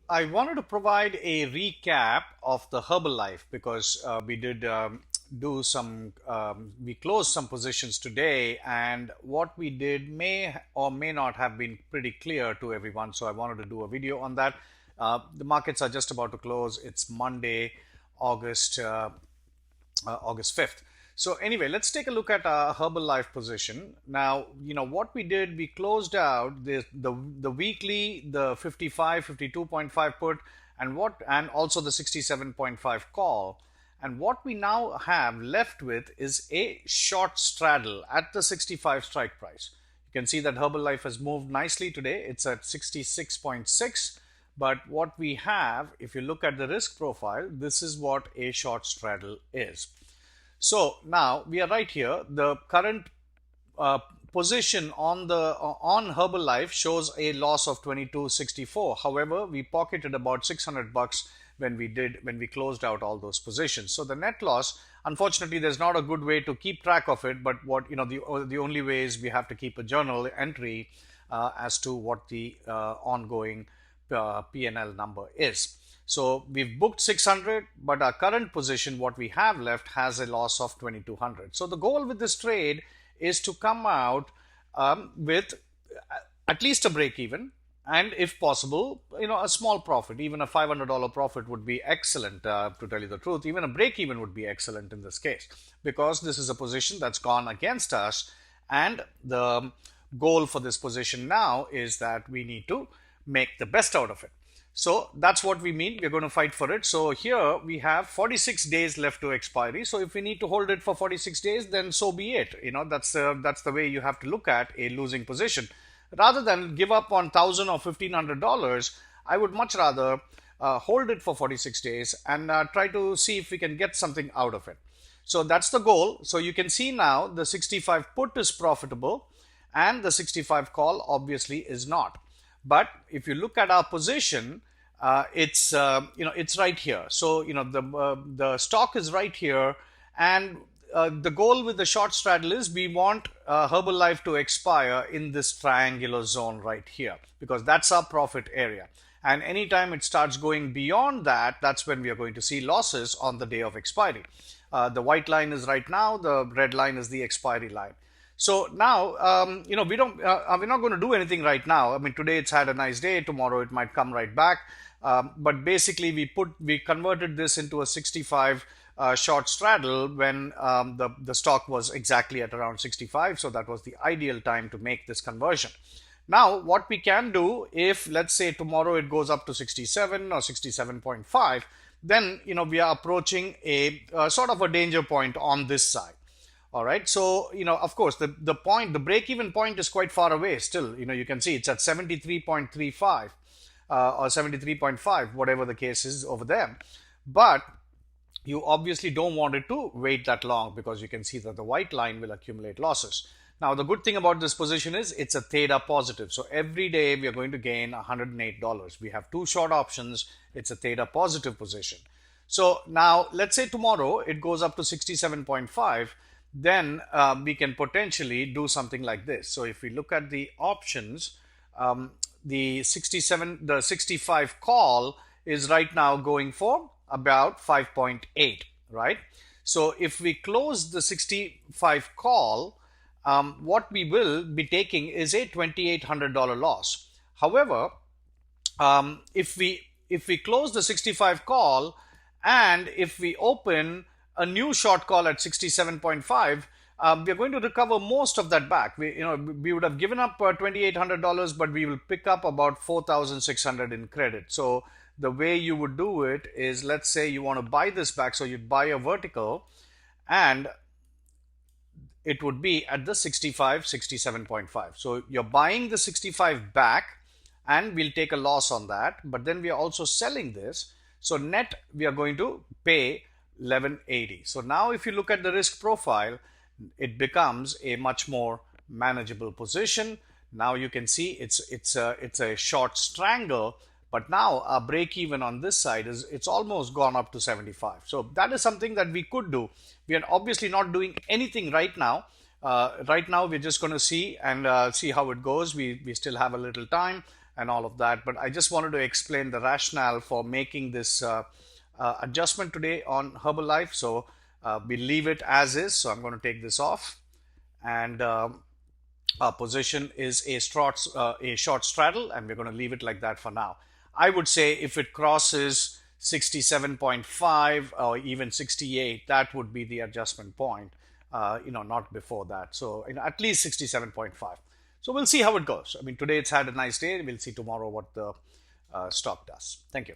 I wanted to provide a recap of the Herbalife because we did do some, we closed some positions today, and what we did may or may not have been pretty clear to everyone. So I wanted to do a video on that. The markets are just about to close. It's Monday, August August 5th. So anyway, let's take a look at our Herbalife position. Now, what we did, we closed out the weekly, the 55, 52.5 put, and also the 67.5 call. And what we now have left with is a short straddle at the 65 strike price. You can see that Herbalife has moved nicely today. It's at 66.6. But what we have, if you look at the risk profile, this is what a short straddle is. So now we are right here. The current uh, position on Herbalife shows a loss of 22.64. However, we pocketed about 600 bucks when we closed out all those positions. So the net loss, unfortunately, there's not a good way to keep track of it. But what the only way is we have to keep a journal entry as to what the ongoing P&L number is. So we've booked 600, but our current position, what we have left, has a loss of 2200. So the goal with this trade is to come out with at least a break even, and if possible, a small profit. Even a $500 profit would be excellent, to tell you the truth. Even a break even would be excellent in this case, because this is a position that's gone against us, and the goal for this position now is that we need to make the best out of it. So that's what we mean. We're going to fight for it. So here we have 46 days left to expiry. So if we need to hold it for 46 days, then so be it. That's the way you have to look at a losing position. Rather than give up on $1,000 or $1,500, I would much rather hold it for 46 days and try to see if we can get something out of it. So that's the goal. So you can see now the 65 put is profitable and the 65 call obviously is not. But if you look at our position, it's right here. So the stock is right here, and the goal with the short straddle is we want Herbalife to expire in this triangular zone right here, because that's our profit area. And anytime it starts going beyond that, that's when we are going to see losses on the day of expiry. The white line is right now, the red line is the expiry line. So now, we're not going to do anything right now. I mean, today it's had a nice day. Tomorrow it might come right back. But basically, we converted this into a 65 short straddle when the stock was exactly at around 65. So that was the ideal time to make this conversion. Now, what we can do, if let's say tomorrow it goes up to 67 or 67.5, then we are approaching a sort of a danger point on this side. All right. So, of course, the break even point is quite far away still. You can see it's at 73.35 or 73.5, whatever the case is over there. But you obviously don't want it to wait that long, because you can see that the white line will accumulate losses. Now, the good thing about this position is it's a theta positive. So every day we are going to gain $108. We have two short options. It's a theta positive position. So now let's say tomorrow it goes up to 67.5. Then we can potentially do something like this. So if we look at the options, the 65 call is right now going for about 5.8, right? So if we close the 65 call, what we will be taking is a $2,800 loss. However, if we close the 65 call and if we open a new short call at 67.5, we are going to recover most of that back. We would have given up $2,800, but we will pick up about 4,600 in credit. So the way you would do it is, let's say you want to buy this back, so you'd buy a vertical, and it would be at the 65, 67.5. So you're buying the 65 back, and we'll take a loss on that. But then we are also selling this. So net, we are going to pay 1180. So now if you look at the risk profile, it becomes a much more manageable position. Now you can see it's a short strangle, but now our break even on this side is it's almost gone up to 75. So that is something that we could do. We are obviously not doing anything right now. Right now we're just going to see and see how it goes. We still have a little time. and all of that. But I just wanted to explain the rationale for making this adjustment today on Herbalife. So we leave it as is. So I'm going to take this off, and our position is a short straddle, and we're going to leave it like that for now. I would say if it crosses 67.5 or even 68, that would be the adjustment point, not before that. So at least 67.5. So we'll see how it goes. I mean, today it's had a nice day. We'll see tomorrow what the stock does. Thank you.